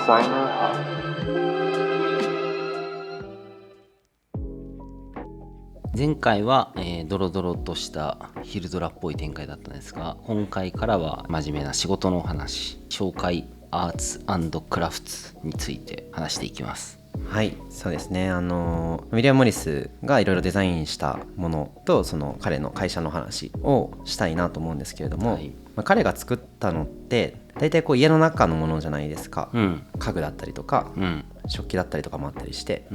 Designer Hub。前回は、ドロドロとした昼ドラっぽい展開だったんですが、今回からは真面目な仕事のお話、紹介アーツ&クラフツについて話していきます。はい、そうですね。ウィリアム・モリスがいろいろデザインしたものとその彼の会社の話をしたいなと思うんですけれども、彼が作ったのって大体こう家の中のものじゃないですか、家具だったりとか、食器だったりとかもあったりして、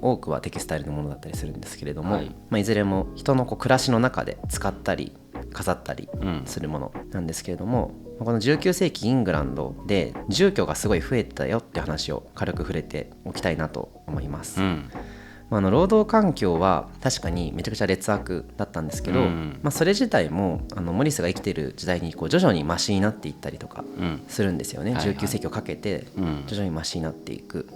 多くはテキスタイルのものだったりするんですけれども、いずれも人のこう暮らしの中で使ったり飾ったりするものなんですけれども、この19世紀イングランドで住居がすごい増えたよって話を軽く触れておきたいなと思います。労働環境は確かにめちゃくちゃ劣悪だったんですけど、それ自体もモリスが生きている時代にこう徐々にマシになっていったりとかするんですよね。19世紀をかけて徐々にマシになっていく、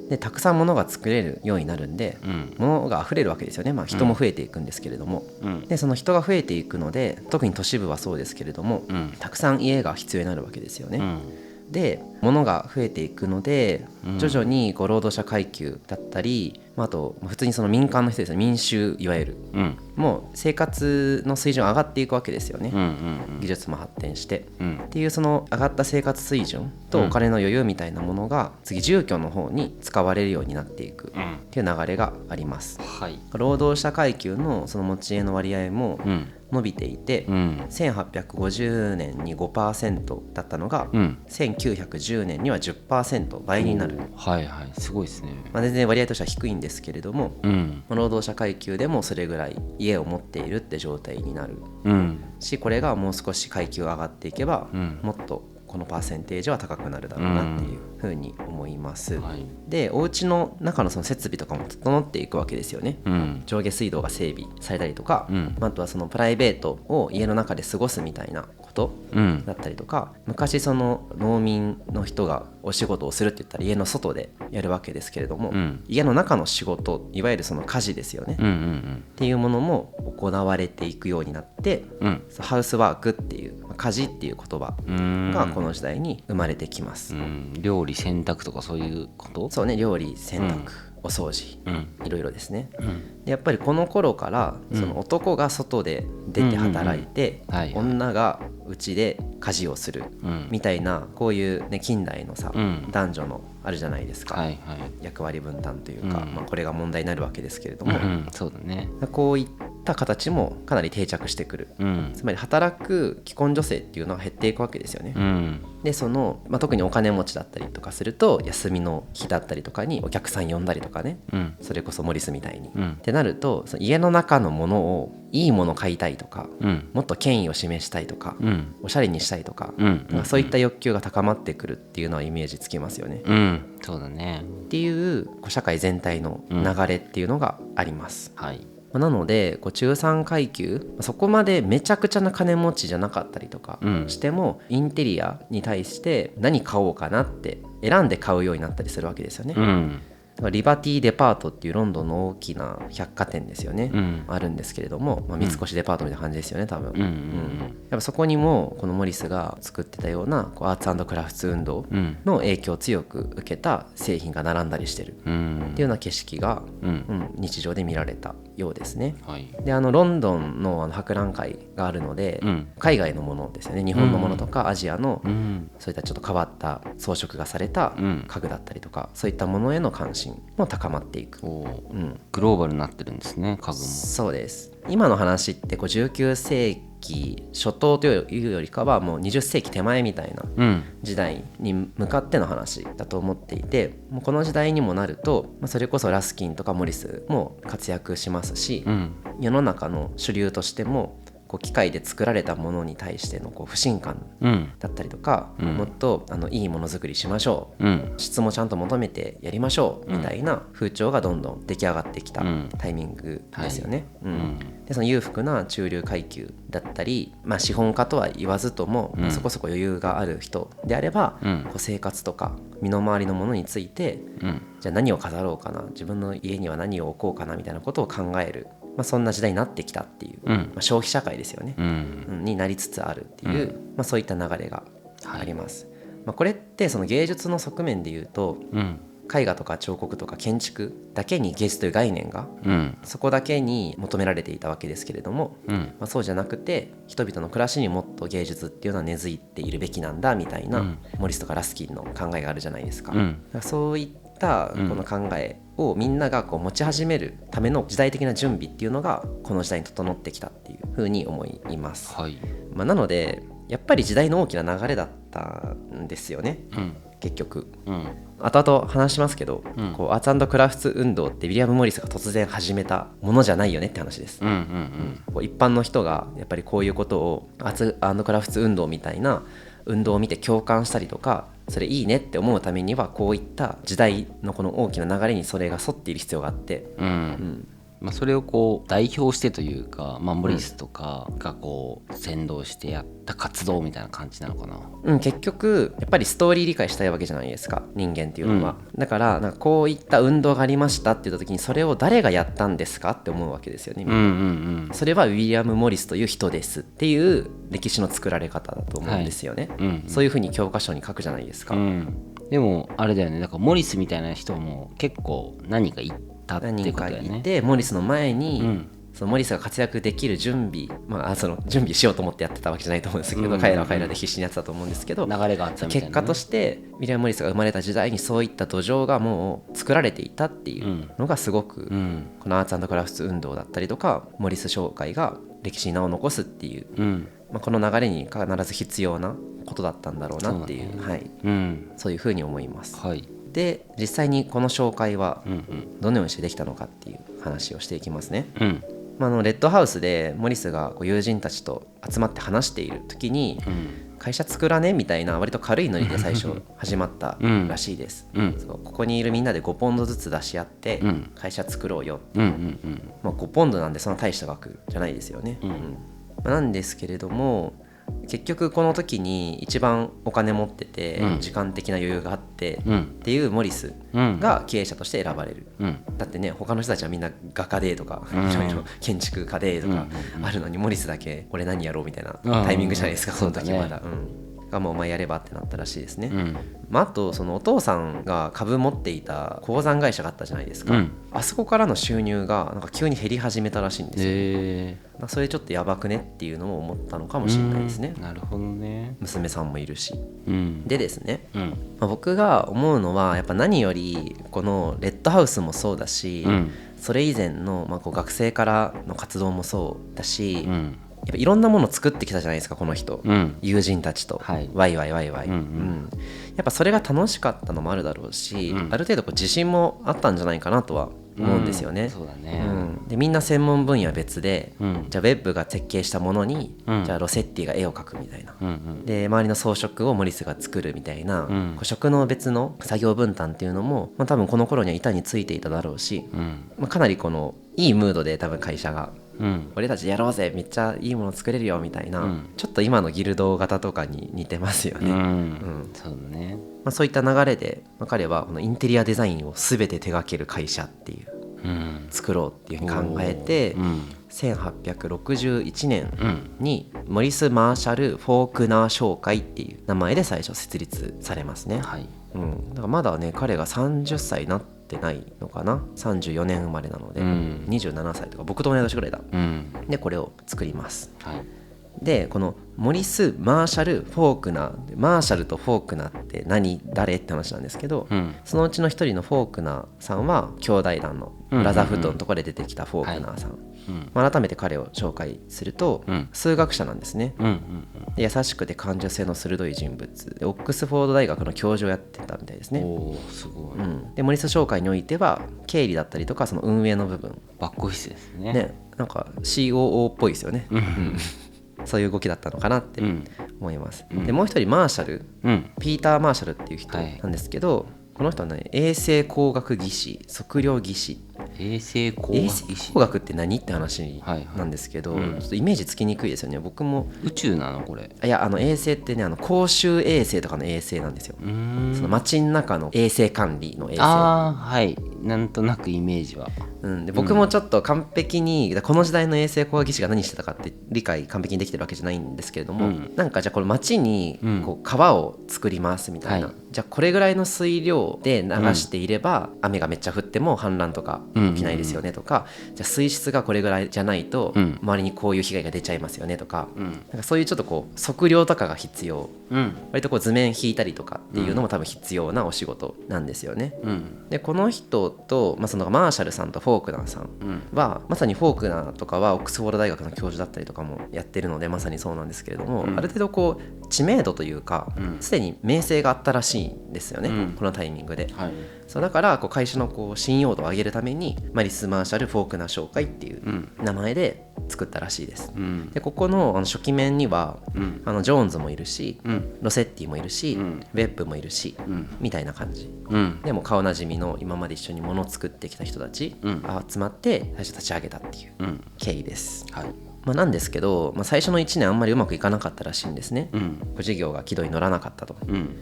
でたくさん物が作れるようになるんで、物が溢れるわけですよね。人も増えていくんですけれども、でその人が増えていくので、特に都市部はそうですけれども、たくさん家が必要になるわけですよね。で物が増えていくので、徐々に労働者階級だったり、あと普通にその民間の人ですね、民衆いわゆる、もう生活の水準上がっていくわけですよね。技術も発展して、っていうその上がった生活水準とお金の余裕みたいなものが次住居の方に使われるようになっていくっていう流れがあります。労働者階級のその持ち家の割合も伸びていて、1850年に 5% だったのが、1910年には 10% 倍になる。すごいですね。全然割合としては低いんですけれども、労働者階級でもそれぐらい家を持っているって状態になる、し、これがもう少し階級が上がっていけば、もっとこのパーセンテージは高くなるだろうなっていうふうに思います。でお家の中のその設備とかも整っていくわけですよね。上下水道が整備されたりとか、あとはそのプライベートを家の中で過ごすみたいなことだったりとか、昔その農民の人がお仕事をするって言ったら家の外でやるわけですけれども、家の中の仕事、いわゆるその家事ですよね、っていうものも行われていくようになって、ハウスワークっていう家事っていう言葉がこの時代に生まれてきます。料理洗濯とかそういうこと？そうね、料理洗濯、お掃除、いろいろですね。でやっぱりこの頃からその男が外で出て働いて、女が家で家事をするみたいな、こういう、近代のさ、男女のあるじゃないですか、役割分担というか、これが問題になるわけですけれども、そうだね。こういった形もかなり定着してくる、つまり働く既婚女性っていうのは減っていくわけですよね。でその、特にお金持ちだったりとかすると、休みの日だったりとかにお客さん呼んだりとかね、それこそモリスみたいに、ってなると、その家の中のものをいいもの買いたいとか、もっと権威を示したいとか、おしゃれにしたいとか、そういった欲求が高まってくるっていうのはイメージつきますよね。そうだね。っていう社会全体の流れっていうのがあります。なので中産階級、そこまでめちゃくちゃな金持ちじゃなかったりとかしても、インテリアに対して何買おうかなって選んで買うようになったりするわけですよね。リバティデパートっていうロンドンの大きな百貨店ですよね、あるんですけれども、三越デパートみたいな感じですよね多分。やっぱそこにもこのモリスが作ってたようなアーツ&クラフツ運動の影響を強く受けた製品が並んだりしてるっていうような景色が、日常で見られたようですね。でロンドンの博覧会があるので、海外のものですよね、日本のものとかアジアのそういったちょっと変わった装飾がされた家具だったりとか、そういったものへの関心も高まっていく。グローバルになってるんですね、家具も。そうです。今の話って19世紀初頭というよりかはもう20世紀手前みたいな時代に向かっての話だと思っていて、もうこの時代にもなると、それこそラスキンとかモリスも活躍しますし、世の中の主流としても機械で作られたものに対しての不信感だったりとか、もっといいものづくりしましょう、質もちゃんと求めてやりましょうみたいな風潮がどんどん出来上がってきたタイミングですよね。でその裕福な中流階級だったり、資本家とは言わずとも、そこそこ余裕がある人であれば、生活とか身の回りのものについて、じゃあ何を飾ろうかな、自分の家には何を置こうかなみたいなことを考える、そんな時代になってきたっていう、消費社会ですよね、になりつつあるっていう、そういった流れがあります。これってその芸術の側面で言うとうん絵画とか彫刻とか建築だけに芸術という概念がうんそこだけに求められていたわけですけれども、うんそうじゃなくて人々の暮らしにもっと芸術っていうのは根付いているべきなんだみたいな、モリスとかラスキンの考えがあるじゃないですか。だからそういったこの考えをみんながこう持ち始めるための時代的な準備っていうのがこの時代に整ってきたっていうふうに思います。はいなのでやっぱり時代の大きな流れだったんですよね、結局。後々話しますけど、こうアーツ&クラフツ運動ってウィリアム・モリスが突然始めたものじゃないよねって話です。こう一般の人がやっぱりこういうことをアーツ&クラフツ運動みたいな運動を見て共感したりとかそれいいねって思うためにはこういった時代のこの大きな流れにそれが沿っている必要があって、それをこう代表してというか、モリスとかがこう先導してやった活動みたいな感じなのかな。結局やっぱりストーリー理解したいわけじゃないですか、人間っていうのは。だからなんかこういった運動がありましたって言った時にそれを誰がやったんですかって思うわけですよね、みんな。それはウィリアム・モリスという人ですっていう歴史の作られ方だと思うんですよね、そういうふうに教科書に書くじゃないですか。でもあれだよね、だからモリスみたいな人も結構何か言ったってことだよね。何人かいてモリスの前に、そのモリスが活躍できる準備、その準備しようと思ってやってたわけじゃないと思うんですけど、彼らは彼らで必死にやってたと思うんですけど、流れがあったみたいなね。結果としてウィリアム・モリスが生まれた時代にそういった土壌がもう作られていたっていうのがすごく、このアーツ&クラフト運動だったりとかモリス商会が歴史に名を残すっていう、この流れに必ず必要なことだったんだろうなっていう、そういうふうに思います。で実際にこの紹介はどのようにしてできたのかっていう話をしていきますね。レッドハウスでモリスがこう友人たちと集まって話している時に、会社作らねみたいな割と軽いノリで最初始まったらしいです。そうここにいるみんなで5ポンドずつ出し合って会社作ろうよ、5ポンドなんでそんな大した額じゃないですよね。なんですけれども結局この時に一番お金持ってて、時間的な余裕があって、っていうモリスが経営者として選ばれる、だってね他の人たちはみんな画家でとか、いろいろ建築家でとかあるのに、モリスだけ俺何やろうみたいなタイミングじゃないですか、その時まだ。がもうお前やればってなったらしいですね。あとそのお父さんが株持っていた鉱山会社があったじゃないですか、あそこからの収入がなんか急に減り始めたらしいんですよ。それちょっとやばくねっていうのを思ったのかもしれないですね。なるほどね。娘さんもいるし、でですね、僕が思うのはやっぱ何よりこのレッドハウスもそうだし、それ以前のこう学生からの活動もそうだし、やっぱいろんなものを作ってきたじゃないですかこの人、友人たちと、ワイワイワイワイ、やっぱそれが楽しかったのもあるだろうし、ある程度こう自信もあったんじゃないかなとは思うんですよね。そうだね。でみんな専門分野別で、じゃあウェブが設計したものに、じゃあロセッティが絵を描くみたいな、で周りの装飾をモリスが作るみたいな、こう職能別の作業分担っていうのも、多分この頃には板についていただろうし、かなりこのいいムードで多分会社が、俺たちやろうぜめっちゃいいもの作れるよみたいな、ちょっと今のギルド型とかに似てますよね。そうだね。そういった流れで、彼はこのインテリアデザインを全て手掛ける会社っていう、作ろうっていうふうに考えて、1861年にモリス・マーシャル・フォークナー商会っていう名前で最初設立されますね。だからまだね彼が30歳になってないのかな、34年生まれなので、27歳とか僕と同い年ぐらいだ、でこれを作ります。でこのモリス・マーシャル・フォークナー、マーシャルとフォークナーって誰って話なんですけど、そのうちの一人のフォークナーさんは兄弟団のブラザーフットのところで出てきたフォークナーさん、改めて彼を紹介すると、数学者なんですね。で優しくて感受性の鋭い人物でオックスフォード大学の教授をやってたみたいですね。すごい。でモリス商会においては経理だったりとかその運営の部分、バックオフィスですね。なんか COO っぽいですよね。そういう動きだったのかなって思います。でもう一人マーシャル、ピーター・マーシャルっていう人なんですけど、この人はね衛生工学技師、測量技師。衛生工学技師、衛生工学って何って話なんですけど、ちょっとイメージつきにくいですよね。僕も宇宙なのこれ。いや衛星ってね公衆衛生とかの衛星なんですよ。その街の中の衛生管理の衛星。なんとなくイメージは。で僕もちょっと完璧にこの時代の衛星工学技師が何してたかって理解完璧にできてるわけじゃないんですけれども、なんかじゃあこの町にこう川を作りますみたいな、じゃあこれぐらいの水量で流していれば雨がめっちゃ降っても氾濫とか起きないですよねとか、じゃあ水質がこれぐらいじゃないと周りにこういう被害が出ちゃいますよねとか、なんかそういうちょっとこう測量とかが必要、割とこう図面引いたりとかっていうのも多分必要なお仕事なんですよね。でこの人と、そのマーシャルさんとフォークナーさんは、まさにフォークナーとかはオックスフォード大学の教授だったりとかもやってるのでまさにそうなんですけれども、ある程度こう知名度というかすでに名声があったらしいんですよね、このタイミングで。そうだからこう会社のこう信用度を上げるためにマリス・マーシャル・フォークナー商会っていう名前で作ったらしいです。でここの初期面にはジョーンズもいるし、ロセッティもいるし、ウェッブもいるし、みたいな感じ、でも顔なじみの今まで一緒に物を作ってきた人たちが集まって最初立ち上げたっていう経緯です。なんですけど、最初の1年あんまりうまくいかなかったらしいんですね、事業が軌道に乗らなかったと、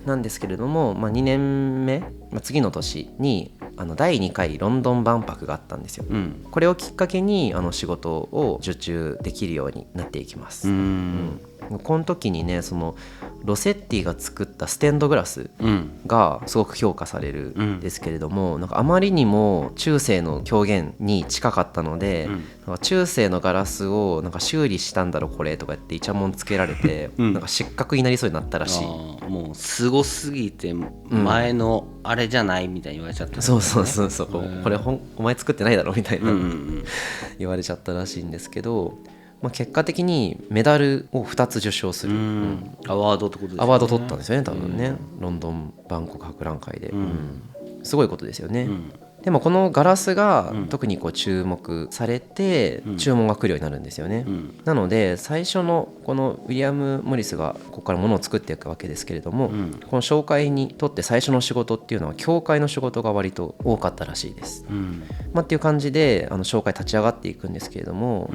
なんですけれども、2年目、次の年に第2回ロンドン万博があったんですよ、これをきっかけに仕事を受注できるようになっていきます。この時にね、そのロセッティが作ったステンドグラスがすごく評価されるんですけれども、なんかあまりにも中世の表現に近かったので、なんか中世のガラスをなんか修理したんだろこれとか言ってイチャモンつけられて、なんか失格になりそうになったらしい。もうすごすぎて前のあれじゃないみたいに言われちゃった、ね、そうこれお前作ってないだろみたいな、言われちゃったらしいんですけど、結果的にメダルを2つ受賞する、アワードってことですね。アワード取ったんですよね多分ね、ロンドン万国博覧会で、すごいことですよね。でもこのガラスが特にこう注目されて注文が来るようになるんですよね、なので最初のこのウィリアム・モリスがここから物を作っていくわけですけれども、この紹介にとって最初の仕事っていうのは教会の仕事が割と多かったらしいです、っていう感じで紹介立ち上がっていくんですけれども、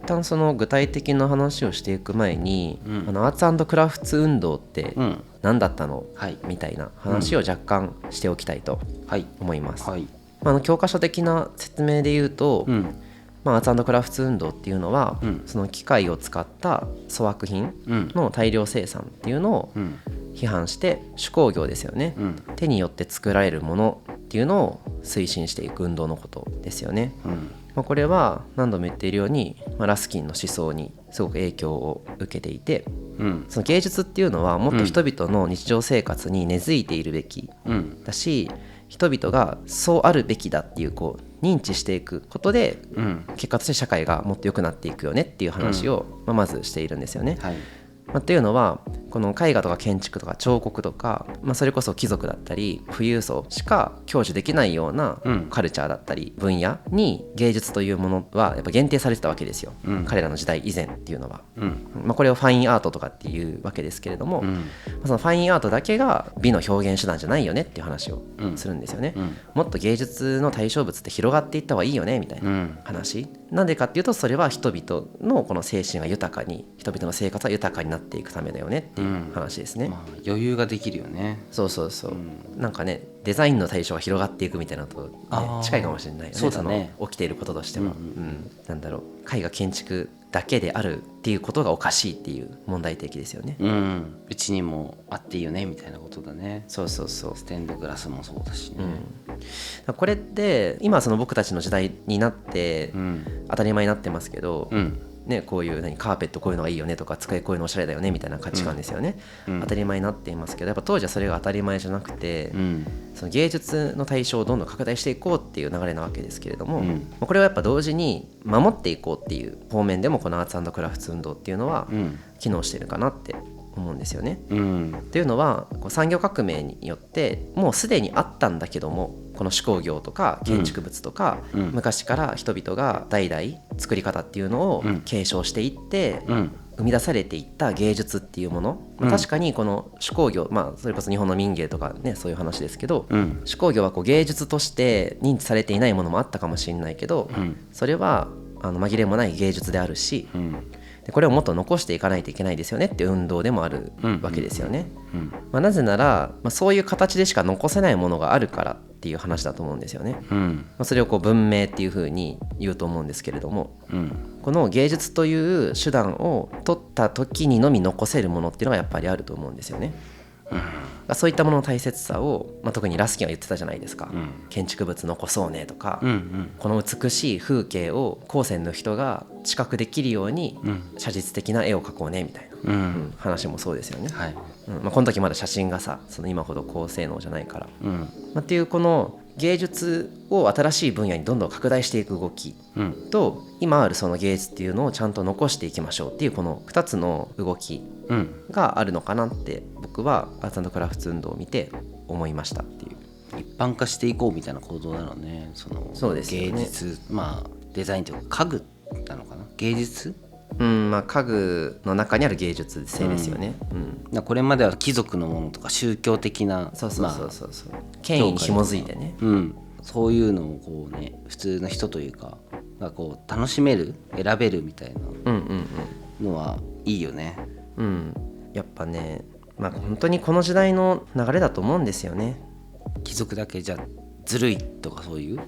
一旦その具体的な話をしていく前に、アーツ&クラフツ運動って何だったの、みたいな話を若干しておきたいと思います。教科書的な説明で言うと、アーツ&クラフツ運動っていうのは、その機械を使った粗悪品の大量生産っていうのを批判して手工業ですよね、手によって作られるものっていうのを推進していく運動のことですよね。これは何度も言っているように、ラスキンの思想にすごく影響を受けていて、その芸術っていうのはもっと人々の日常生活に根付いているべきだし、人々がそうあるべきだっていうこう認知していくことで、結果として社会がもっと良くなっていくよねっていう話をまずしているんですよね。っていうのはこの絵画とか建築とか彫刻とか、それこそ貴族だったり富裕層しか享受できないようなカルチャーだったり分野に芸術というものはやっぱ限定されてたわけですよ、彼らの時代以前っていうのは、これをファインアートとかっていうわけですけれども、そのファインアートだけが美の表現手段じゃないよねっていう話をするんですよね、もっと芸術の対象物って広がっていった方がいいよねみたいな話、なんでかっていうと、それは人々のこの精神が豊かに、人々の生活が豊かになっていくためだよねっていう話ですね、余裕ができるよね。そう、なんかね、デザインの対象が広がっていくみたいなのと、近いかもしれないよね。そうだね、その起きていることとしては、なんだろう、絵画建築だけであるっていうことがおかしいっていう問題提起ですよね。うちにもあっていいよねみたいなことだね。そうステンドグラスもそうだしね、これって今その僕たちの時代になって当たり前になってますけど、こういうカーペットこういうのがいいよねとか、机こういうのおしゃれだよねみたいな価値観ですよね、当たり前になっていますけど、やっぱ当時はそれが当たり前じゃなくて、その芸術の対象をどんどん拡大していこうっていう流れなわけですけれども、これはやっぱ同時に守っていこうっていう方面でもこのアーツ&クラフツ運動っていうのは機能してるかなって思うんですよね、っていうのはこう産業革命によってもうすでにあったんだけども、この手工業とか建築物とか、昔から人々が代々作り方っていうのを継承していって、生み出されていった芸術っていうもの、確かにこの手工業、それこそ日本の民芸とかね、そういう話ですけど、手工業はこう芸術として認知されていないものもあったかもしれないけど、それは紛れもない芸術であるし、でこれをもっと残していかないといけないですよねっていう運動でもあるわけですよね。なぜなら、そういう形でしか残せないものがあるからってっていう話だと思うんですよね。うんそれをこう文明っていう風に言うと思うんですけれども、うんこの芸術という手段を取った時にのみ残せるものっていうのがやっぱりあると思うんですよね。そういったものの大切さを、特にラスキンは言ってたじゃないですか、建築物残そうねとか、この美しい風景を後世の人が知覚できるように写実的な絵を描こうねみたいな、話もそうですよね。はいこの時まだ写真がさその今ほど高性能じゃないから、っていうこの芸術を新しい分野にどんどん拡大していく動きと、今あるその芸術っていうのをちゃんと残していきましょうっていうこの2つの動きがあるのかなって僕はアーツ&クラフト運動を見て思いましたっていう。一般化していこうみたいな行動なのね。そうですよね。芸術、デザインというか家具なのかな、芸術、家具の中にある芸術性ですよね。これまでは貴族のものとか宗教的な権威に紐づいてね、そういうのをこうね普通の人というかがこう楽しめる選べるみたいなのはいいよね。やっぱね、本当にこの時代の流れだと思うんですよね。貴族だけじゃずるいとかそういう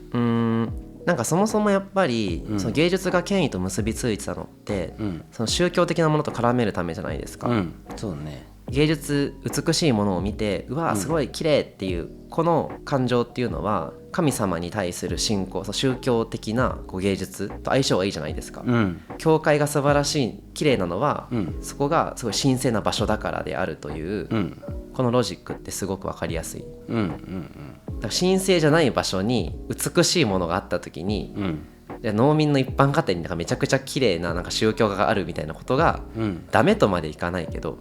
なんかそもそもやっぱり、その芸術が権威と結びついてたのって、その宗教的なものと絡めるためじゃないですか。そうね。芸術美しいものを見てうわすごい綺麗っていうこの感情っていうのは神様に対する信仰、宗教的な芸術と相性がいいじゃないですか。教会が素晴らしい綺麗なのは、そこがすごい神聖な場所だからであるという、このロジックってすごく分かりやすい。だから神聖じゃない場所に美しいものがあった時に、農民の一般家庭にめちゃくちゃ綺麗な宗教画があるみたいなことが、ダメとまでいかないけど、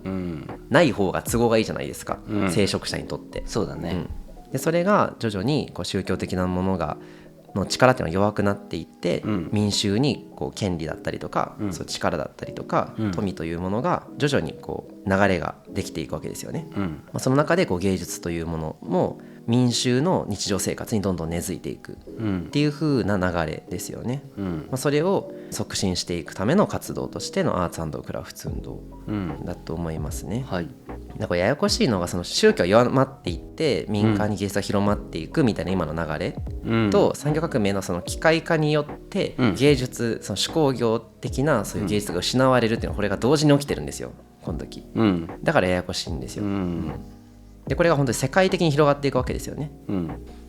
ない方が都合がいいじゃないですか、聖職者にとって。そうだね。でそれが徐々に宗教的なものがの力っていうのは弱くなっていって、民衆に権利だったりとか、そう力だったりとか、富というものが徐々に流れができていくわけですよね。その中で芸術というものも民衆の日常生活にどんどん根付いていくっていう風な流れですよね。それを促進していくための活動としてのアーツ&クラフト運動だと思いますね。だからややこしいのがその宗教が弱まっていって民間に芸術が広まっていくみたいな今の流れと、産業革命のその機械化によって芸術、その手工業的なそういう芸術が失われるっていうのはこれが同時に起きてるんですよこの時。だからややこしいんですよ。でこれが本当に世界的に広がっていくわけですよね。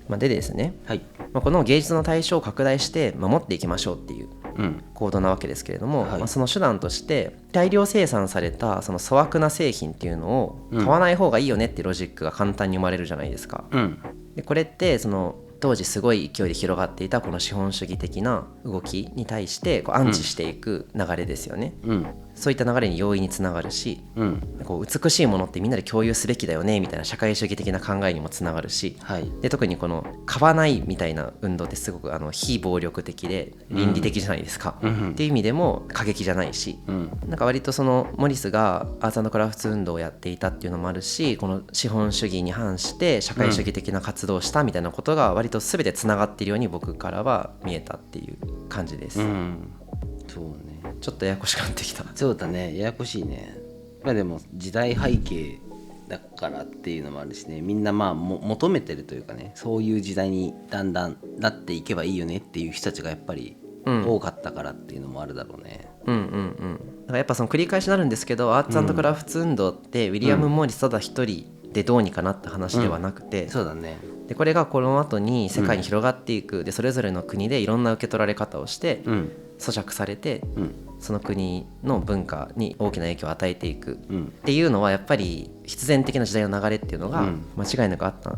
でですね、この芸術の対象を拡大して守っていきましょうっていう行動なわけですけれども、その手段として大量生産されたその粗悪な製品っていうのを買わない方がいいよねっていうロジックが簡単に生まれるじゃないですか。でこれってその当時すごい勢いで広がっていたこの資本主義的な動きに対してアンチしていく流れですよね。そういった流れに容易につながるし、美しいものってみんなで共有すべきだよねみたいな社会主義的な考えにもつながるし、で特にこの買わないみたいな運動ってすごく非暴力的で倫理的じゃないですか、っていう意味でも過激じゃないし、なんか割とそのモリスがアーツ&クラフト運動をやっていたっていうのもあるし、この資本主義に反して社会主義的な活動をしたみたいなことが割と全てつながっているように僕からは見えたっていう感じです。そうね。ちょっとややこしくなってきた。そうだね、ややこしいね。でも時代背景だからっていうのもあるしね、みんな求めてるというかね、そういう時代にだんだんなっていけばいいよねっていう人たちがやっぱり多かったからっていうのもあるだろうね。だからやっぱその繰り返しになるんですけど、アーツ&クラフト運動ってウィリアム・モーリスただ一人でどうにかなった話ではなくて、そうだね。でこれがこの後に世界に広がっていく、でそれぞれの国でいろんな受け取られ方をして、咀嚼されて、その国の文化に大きな影響を与えていくっていうのはやっぱり必然的な時代の流れっていうのが間違いなくあったっ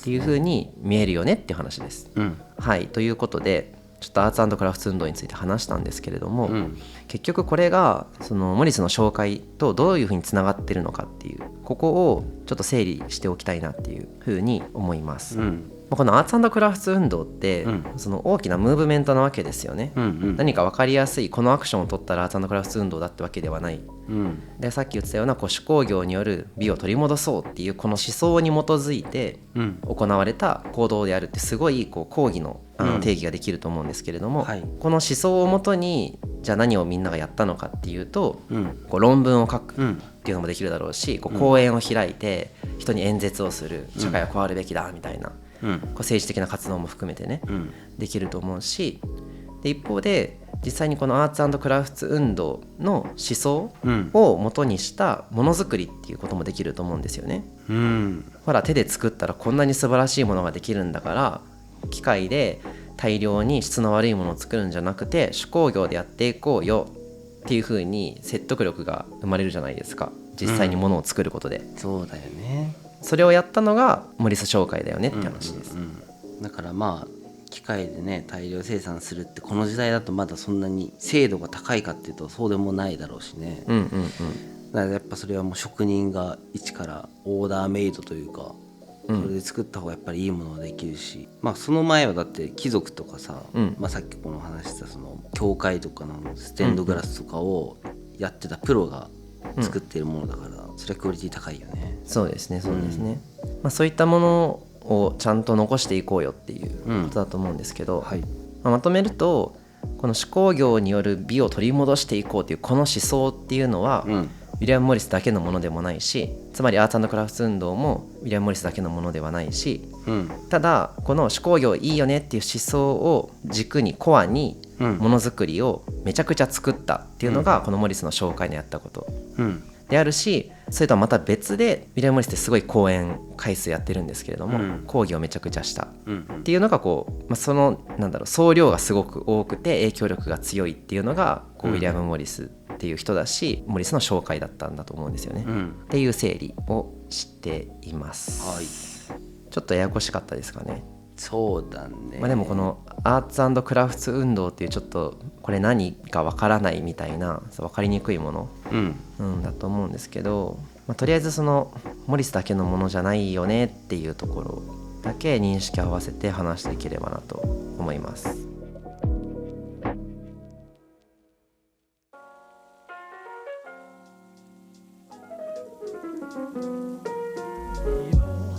ていう風に見えるよねっていう話です。はい、ということでちょっとアーツ&クラフト運動について話したんですけれども、結局これがそのモリスの紹介とどういう風につながってるのかっていう、ここをちょっと整理しておきたいなっていう風に思います。このアーツ&クラフト運動って、その大きなムーブメントなわけですよね。何か分かりやすいこのアクションを取ったらアーツ&クラフト運動だってわけではない。でさっき言ってたような手工業による美を取り戻そうっていうこの思想に基づいて行われた行動であるってすごい抗議の定義ができると思うんですけれども、この思想をもとにじゃあ何をみんながやったのかっていうと、論文を書くっていうのもできるだろうし、講演を開いて人に演説をする、社会はこうあるべきだみたいな、こう政治的な活動も含めてね、うんできると思うし、で一方で実際にこのアーツ&クラフト運動の思想を元にしたものづくりっていうこともできると思うんですよね。うんほら手で作ったらこんなに素晴らしいものができるんだから、機械で大量に質の悪いものを作るんじゃなくて手工業でやっていこうよっていう風に説得力が生まれるじゃないですか、実際にものを作ることで、そうだよね。それをやったのがモリス商会だよねって話です、だからまあ機械でね大量生産するってこの時代だとまだそんなに精度が高いかっていうとそうでもないだろうしね、だからやっぱそれはもう職人が一からオーダーメイドというかそれで作った方がやっぱりいいものができるし、まあその前はだって貴族とかさ、まあ、さっきこの話したその教会とかのステンドグラスとかをやってたプロが作ってるものだから、それはクオリティ高いよね。そうですねそうですね、まあ、そういったものをちゃんと残していこうよっていうことだと思うんですけど、はい、まあ、まとめるとこの手工業による美を取り戻していこうというこの思想っていうのは、ウィリアム・モリスだけのものでもないし、つまりアーツ&クラフト運動もウィリアム・モリスだけのものではないし、ただこの手工業いいよねっていう思想を軸にコアにものづくりをめちゃくちゃ作ったっていうのがこのモリスの紹介のやったことであるし、それとはまた別でウィリアム・モリスってすごい講演回数やってるんですけれども、講義をめちゃくちゃしたっていうのがこう、まあ、そのなんだろう総量がすごく多くて影響力が強いっていうのがこうウィリアム・モリスっていう人だし、モリスの紹介だったんだと思うんですよね、っていう整理をしています、はい、ちょっとややこしかったですかね。そうだね、まあ、でもこのアーツ&クラフト運動っていうちょっとこれ何かわからないみたいな分かりにくいもの、だと思うんですけど、まあ、とりあえずそのモリスだけのものじゃないよねっていうところだけ認識を合わせて話していければなと思います。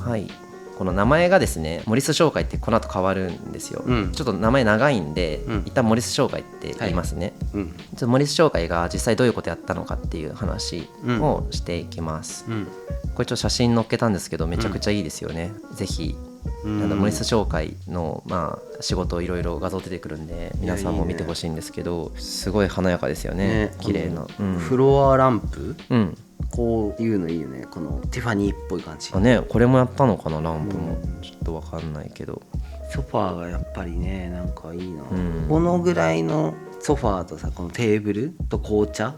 はい、この名前がですねモリス商会ってこの後変わるんですよ、ちょっと名前長いんで、一旦モリス商会って言いますね、ちょっとモリス商会が実際どういうことやったのかっていう話をしていきます、これちょっと写真載っけたんですけどめちゃくちゃいいですよね、ぜひモリス商会の、まあ、仕事いろいろ画像出てくるんで皆さんも見てほしいんですけど、すごい華やかですよね、綺麗な、フロアランプ、こういうのいいよね、このティファニーっぽい感じね。これもやったのかな、ランプも、ちょっと分かんないけど、ソファーがやっぱりねなんかいいな、このぐらいのソファーとさこのテーブルと紅茶、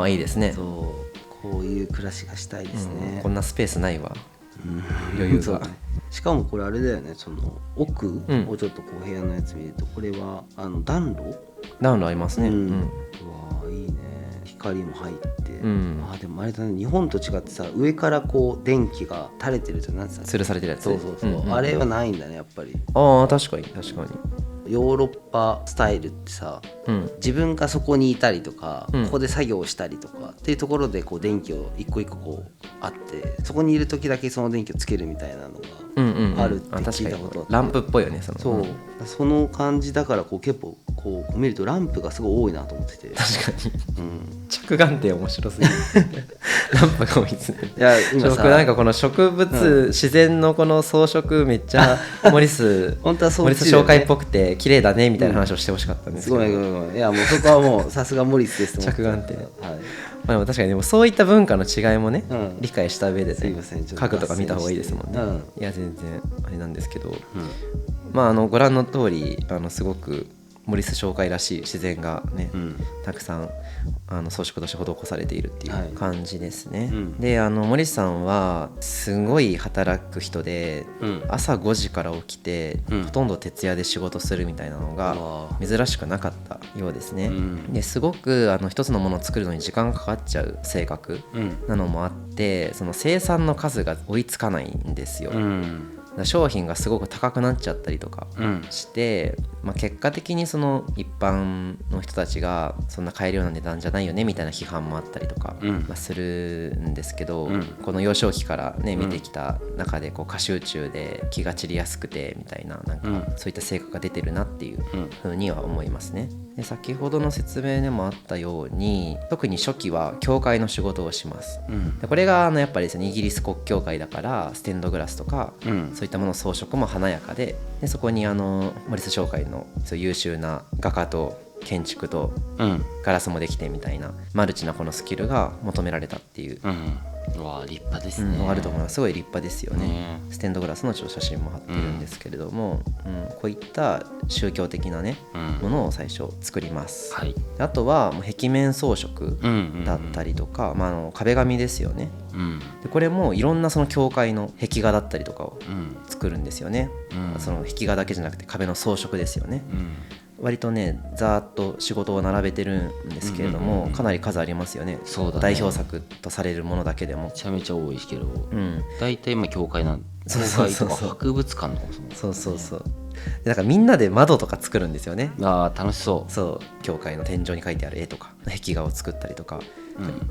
いいですね。そうこういう暮らしがしたいですね、こんなスペースないわ、余裕が、しかもこれあれだよね、その奥をちょっとこう部屋のやつ見るとこれは暖炉ありますね、うわいいね、光も入って、でもあれだね、日本と違ってさ上からこう電気が垂れてるじゃん、なんつうの吊るされてるやつ、あれはないんだねやっぱり。確かにヨーロッパスタイルってさ、自分がそこにいたりとか、ここで作業したりとかっていうところでこう電気を一個一個こうあって、そこにいる時だけその電気をつけるみたいなのがあるって聞いたことあって、ランプっぽいよね、その感じだからこう結構こう見るとランプがすごい多いなと思ってて、確かに、着眼点面白すぎるランプが多いですね。いや今さなんかこの植物、自然のこの装飾めっちゃモリス本当はそう、モリス紹介っぽくて綺麗だねみたいな話をしてほしかったんですけど、ごめんいやもうそこはもうさすがモリスですと思って着眼点、でも確かにでもそういった文化の違いもね、理解した上で、ね、家具とか見た方がいいですもんね、いや全然あれなんですけど、ご覧の通りすごくモリス紹介らしい自然がね、たくさん装飾として施されているっていう感じですね、でモリスさんはすごい働く人で、朝5時から起きて、ほとんど徹夜で仕事するみたいなのが珍しくなかったようですね、ですごく一つのものを作るのに時間がかかっちゃう性格なのもあって、その生産の数が追いつかないんですよ、商品がすごく高くなっちゃったりとかして、結果的にその一般の人たちがそんな買えるような値段じゃないよねみたいな批判もあったりとか、するんですけど、この幼少期からね見てきた中でこう過集中で気が散りやすくてみたいな、なんかそういった性格が出てるなっていうふうには思いますね。で先ほどの説明でもあったように、特に初期は教会の仕事をします、でこれがやっぱりですねイギリス国教会だからステンドグラスとか、そういったものの装飾も華やかで、そこにモリス商会のそう優秀な画家と建築とガラスもできてみたいなマルチなこのスキルが求められたっていう、わあ立派ですね、あると思います。すごい立派ですよね。ステンドグラスの写真も貼ってるんですけれども、こういった宗教的なね、ものを最初作ります、はい、あとはもう壁面装飾だったりとか、壁紙ですよね、でこれもいろんなその教会の壁画だったりとかを作るんですよね、その壁画だけじゃなくて壁の装飾ですよね、割とねざーっと仕事を並べてるんですけれども、かなり数ありますよね。そうだね、代表作とされるものだけでもめちゃめちゃ多いけど、大体今教会教会とか博物館とかもそうだからみんなで窓とか作るんですよね。楽しそう。そう教会の天井に描いてある絵とか壁画を作ったりとか、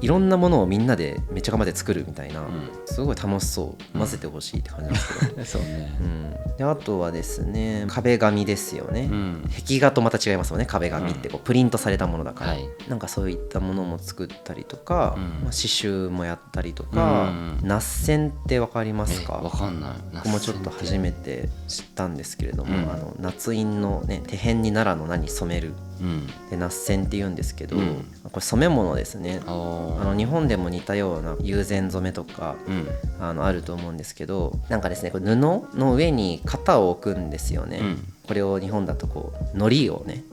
いろんなものをみんなでめっちゃ頑張って作るみたいな、すごい楽しそう。混ぜてほしいって感じなんですけどそうね、であとはですね壁紙ですよね、壁画とまた違いますよね。壁紙ってこうプリントされたものだから、なんかそういったものも作ったりとか、刺繍もやったりとか、ナッセンって分かりますか？分かんない。僕もちょっと初めて知ったんですけれども、捺印のね手辺に奈良の名に染める、でナッセンって言うんですけど、これ染め物ですね。日本でも似たような友禅染めとか、あると思うんですけど、なんかですねこれ布の上に型を置くんですよね、これを日本だとこう糊をね、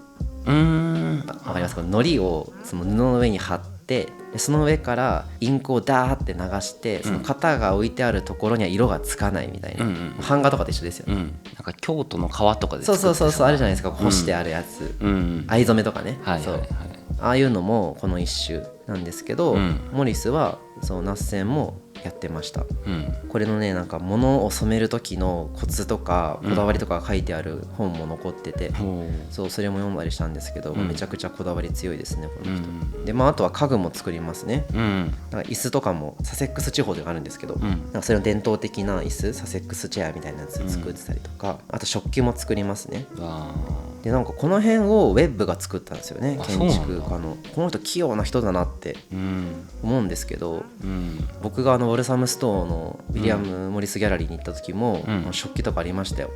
わかりますか？糊をその布の上に貼って、でその上からインクをダーって流して、その型が置いてあるところには色がつかないみたいな、版画とかと一緒ですよね、なんか京都の革とかで作ってそうあるじゃないですか、干してあるやつ、藍染めとかね、ああいうのもこの一種なんですけど、モリスはそうナッセンもやってました、これのねなんか物を染める時のコツとかこだわりとかが書いてある本も残ってて、それも読んだりしたんですけど、めちゃくちゃこだわり強いですねこの人、であとは家具も作りますね、なんか椅子とかもサセックス地方ではあるんですけど、なんかそれの伝統的な椅子、サセックスチェアみたいなやつを作ってたりとか、あと食器も作りますね。でなんかこの辺をウェッブが作ったんですよね、建築家の。この人器用な人だなって思うんですけど、僕がウォルサムストーのウィリアム・モリスギャラリーに行った時も、食器とかありましたよ、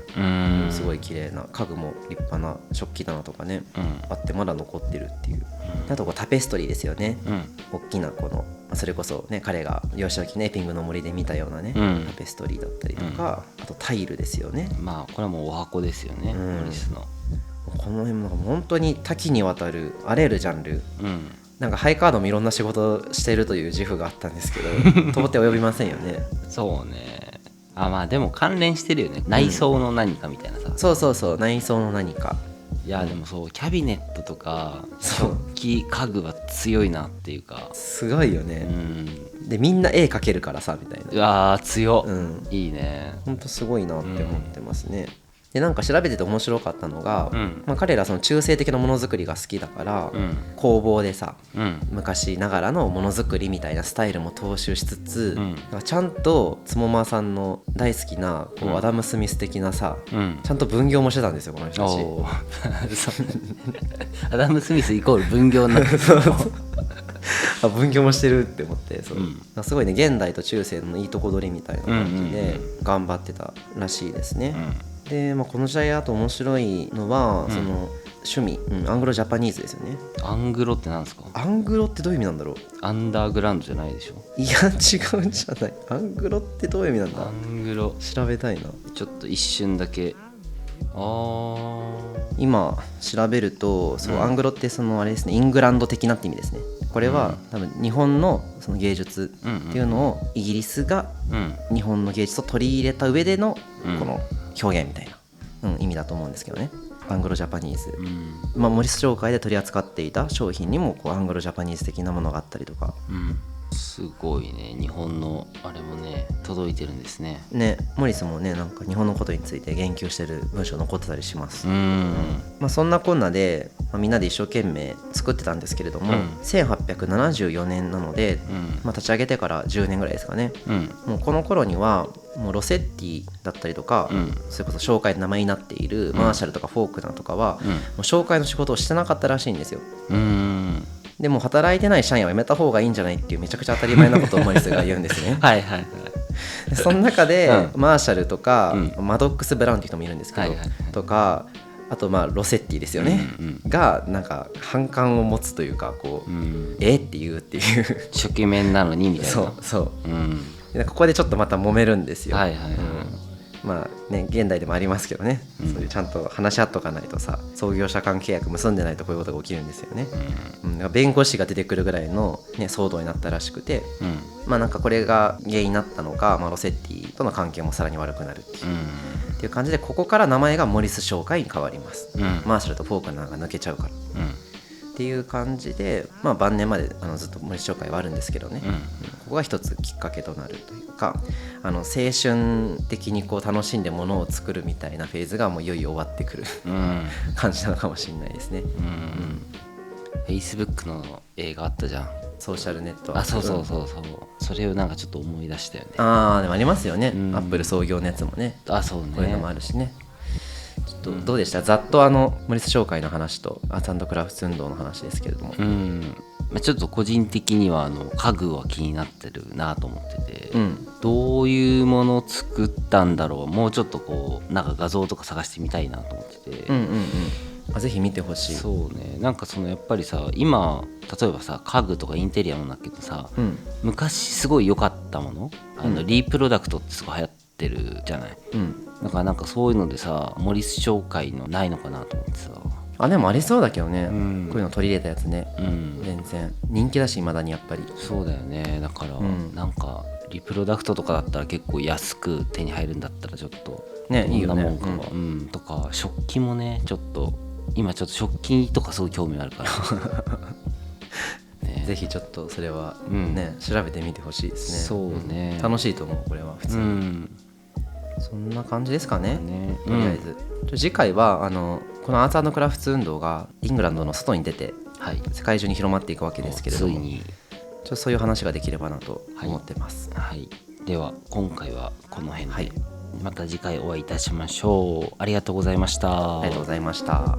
すごい綺麗な家具も立派な食器棚とかね、あってまだ残ってるっていう、あとタペストリーですよね、大きなこのそれこそね彼が幼少期ねエピングの森で見たようなね、タペストリーだったりとか、あとタイルですよね。これはもうお箱ですよね、モリスの。この辺も本当に多岐にわたるあらゆるジャンル、なんかハイカードもいろんな仕事をしているという自負があったんですけど到底及びませんよね。そうね。でも関連してるよね、内装の何かみたいなさ、そう内装の何か。いやでもそうキャビネットとか食器家具は強いなっていうか、すごいよね、でみんな絵描けるからさみたいな。強、いいね。ほんとすごいなって思ってますね。でなんか調べてて面白かったのが、彼らその中性的なものづくりが好きだから、工房でさ、昔ながらのものづくりみたいなスタイルも踏襲しつつ、ちゃんとつもまさんの大好きなこうアダム・スミス的なさ、ちゃんと分業もしてたんですよこの人たち。アダム・スミスイコール分業になってる分業もしてるって思って、すごいね現代と中世のいいとこ取りみたいな感じで頑張ってたらしいですね。でこの時代あと面白いのは、その趣味、アングロジャパニーズですよね。アングロってなんですか？アングロってどういう意味なんだろう。アンダーグラウンドじゃないでしょ。いや違うんじゃない。アングロってどういう意味なんだ。アングロ調べたいな。ちょっと一瞬だけ。今調べるとアングロってそのあれですね、イングランド的なって意味ですね。これは多分日本のその芸術っていうのをイギリスが日本の芸術を取り入れた上でのこの表現みたいな、意味だと思うんですけどね。アングロジャパニーズ、モリス商会で取り扱っていた商品にもアングロジャパニーズ的なものがあったりとか、すごいね。日本のあれもね届いてるんですね。モリスもねなんか日本のことについて言及してる文章残ってたりします。そんなこんなで、みんなで一生懸命作ってたんですけれども、1874年なので、立ち上げてから10年ぐらいですかね、もうこの頃にはもうロセッティだったりとか、それこそ商会の名前になっているマーシャルとかフォークナーとかは、もう商会の仕事をしてなかったらしいんですよ。でも働いてない社員は辞めた方がいいんじゃないっていうめちゃくちゃ当たり前なことをモリスが言うんですね。でその中で、マーシャルとか、うマドックス・ブラウンっていう人もいるんですけど、はいはいはいとかあとロセッティですよね、がなんか反感を持つというかこう、って言うっていう初期面なのにみたいな。そう、うん、ここでちょっとまた揉めるんですよ。はいはいはい、まあね、現代でもありますけどね、そういうちゃんと話し合っとかないとさ、創業者間契約結んでないとこういうことが起きるんですよね。弁護士が出てくるぐらいの、ね、騒動になったらしくて、なんかこれが原因になったのか、ロセッティとの関係もさらに悪くなるっていう感じで、ここから名前がモリス商会に変わります。マーシャルとフォークナーが抜けちゃうから、っていう感じで、晩年までずっとモリス商会はあるんですけどね、ここが一つきっかけとなるというか、青春的にこう楽しんでものを作るみたいなフェーズがもういよいよ終わってくる、感じなのかもしれないですね。Facebook の映画あったじゃん、ソーシャルネット。あ、そうそれをなんかちょっと思い出したよね。でもありますよね、アップル創業のやつもね。そうね、こういうのもあるしね。ちょっとどうでした、ざっとモリス商会の話とアーツ&クラフト運動の話ですけれども。ちょっと個人的には家具は気になってるなと思ってて、どういうものを作ったんだろう、もうちょっとこうなんか画像とか探してみたいなと思ってて、ぜひ見てほしい。そうね、なんかやっぱりさ、今例えばさ、家具とかインテリアもだけどさ、昔すごい良かったもの、リープロダクトってすごい流行ってるじゃない、だからなんかそういうのでさ、モリス商会のないのかなと思ってさ。でもありそうだけどね、こういうの取り入れたやつね、全然人気だし、未だにやっぱり。そうだよね、だから、なんかリプロダクトとかだったら結構安く手に入るんだったらちょっとね、いいよね。とか食器もね、ちょっと今ちょっと食器とかすごい興味あるから、ぜひちょっとそれはね、調べてみてほしいですね。そうね、楽しいと思う、これは普通に。そんな感じですかね、とりあえず。次回はこのアーツ&クラフト運動がイングランドの外に出て、世界中に広まったいくわけですけれども、そういう話ができればなと思ってます。では今回はこの辺で、また次回お会いいたしましょう。ありがとうございました。ありがとうございました。